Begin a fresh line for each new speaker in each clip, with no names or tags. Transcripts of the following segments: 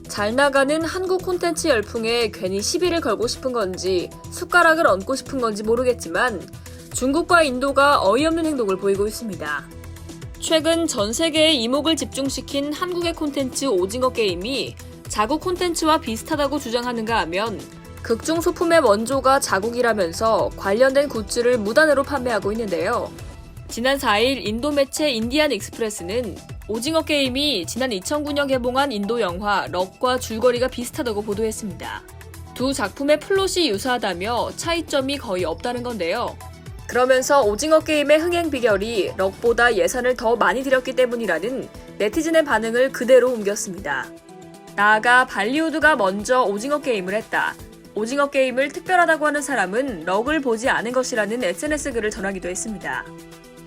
잘 나가는 한국 콘텐츠 열풍에 괜히 시비를 걸고 싶은 건지 숟가락을 얹고 싶은 건지 모르겠지만 중국과 인도가 어이없는 행동을 보이고 있습니다. 최근 전 세계에 이목을 집중시킨 한국의 콘텐츠 오징어 게임이 자국 콘텐츠와 비슷하다고 주장하는가 하면 극중 소품의 원조가 자국이라면서 관련된 굿즈를 무단으로 판매하고 있는데요. 지난 4일 인도 매체 인디안 익스프레스는 오징어 게임이 지난 2009년 개봉한 인도 영화 럭과 줄거리가 비슷하다고 보도했습니다. 두 작품의 플롯이 유사하다며 차이점이 거의 없다는 건데요. 그러면서 오징어 게임의 흥행 비결이 럭보다 예산을 더 많이 들였기 때문이라는 네티즌의 반응을 그대로 옮겼습니다. 나아가 발리우드가 먼저 오징어 게임을 했다. 오징어 게임을 특별하다고 하는 사람은 럭을 보지 않은 것이라는 SNS 글을 전하기도 했습니다.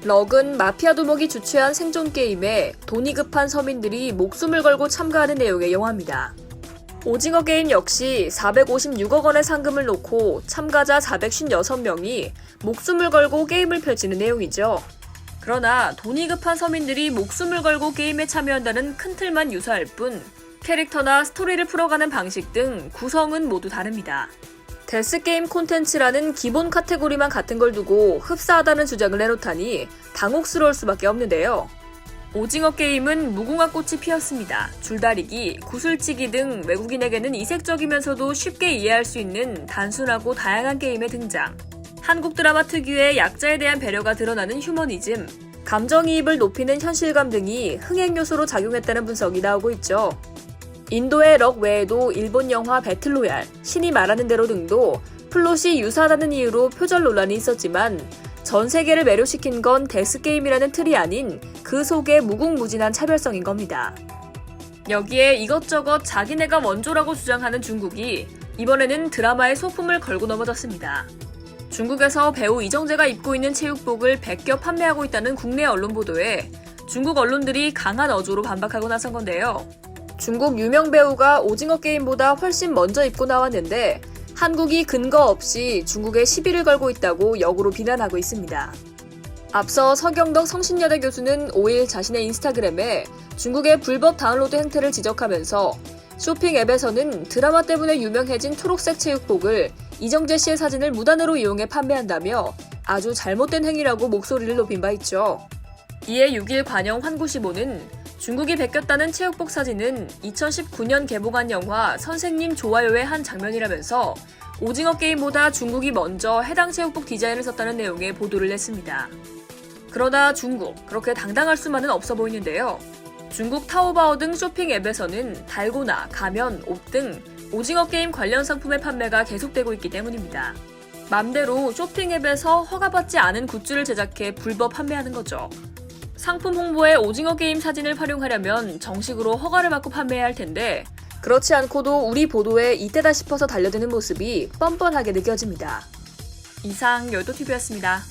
럭은 마피아 두목이 주최한 생존 게임에 돈이 급한 서민들이 목숨을 걸고 참가하는 내용의 영화입니다. 오징어 게임 역시 456억 원의 상금을 놓고 참가자 456명이 목숨을 걸고 게임을 펼치는 내용이죠. 그러나 돈이 급한 서민들이 목숨을 걸고 게임에 참여한다는 큰 틀만 유사할 뿐 캐릭터나 스토리를 풀어가는 방식 등 구성은 모두 다릅니다. 데스게임 콘텐츠라는 기본 카테고리만 같은 걸 두고 흡사하다는 주장을 내놓다니 당혹스러울 수밖에 없는데요. 오징어 게임은 무궁화 꽃이 피었습니다. 줄다리기, 구슬치기 등 외국인에게는 이색적이면서도 쉽게 이해할 수 있는 단순하고 다양한 게임의 등장. 한국 드라마 특유의 약자에 대한 배려가 드러나는 휴머니즘, 감정이입을 높이는 현실감 등이 흥행 요소로 작용했다는 분석이 나오고 있죠. 인도의 럭 외에도 일본 영화 배틀로얄, 신이 말하는 대로 등도 플롯이 유사하다는 이유로 표절 논란이 있었지만 전 세계를 매료시킨 건 데스게임이라는 틀이 아닌 그 속의 무궁무진한 차별성인 겁니다. 여기에 이것저것 자기네가 원조라고 주장하는 중국이 이번에는 드라마의 소품을 걸고 넘어졌습니다. 중국에서 배우 이정재가 입고 있는 체육복을 베껴 판매하고 있다는 국내 언론 보도에 중국 언론들이 강한 어조로 반박하고 나선 건데요. 중국 유명 배우가 오징어 게임보다 훨씬 먼저 입고 나왔는데 한국이 근거 없이 중국에 시비를 걸고 있다고 역으로 비난하고 있습니다. 앞서 서경덕 성신여대 교수는 5일 자신의 인스타그램에 중국의 불법 다운로드 행태를 지적하면서 쇼핑 앱에서는 드라마 때문에 유명해진 초록색 체육복을 이정재 씨의 사진을 무단으로 이용해 판매한다며 아주 잘못된 행위라고 목소리를 높인 바 있죠. 이에 6일 관영 환구시보는 중국이 베꼈다는 체육복 사진은 2019년 개봉한 영화 선생님 좋아요의 한 장면이라면서 오징어 게임보다 중국이 먼저 해당 체육복 디자인을 썼다는 내용의 보도를 냈습니다. 그러나 중국, 그렇게 당당할 수만은 없어 보이는데요. 중국 타오바오 등 쇼핑 앱에서는 달고나, 가면, 옷 등 오징어 게임 관련 상품의 판매가 계속되고 있기 때문입니다. 맘대로 쇼핑 앱에서 허가받지 않은 굿즈를 제작해 불법 판매하는 거죠. 상품 홍보에 오징어 게임 사진을 활용하려면 정식으로 허가를 받고 판매해야 할 텐데 그렇지 않고도 우리 보도에 이때다 싶어서 달려드는 모습이 뻔뻔하게 느껴집니다. 이상 열도TV였습니다.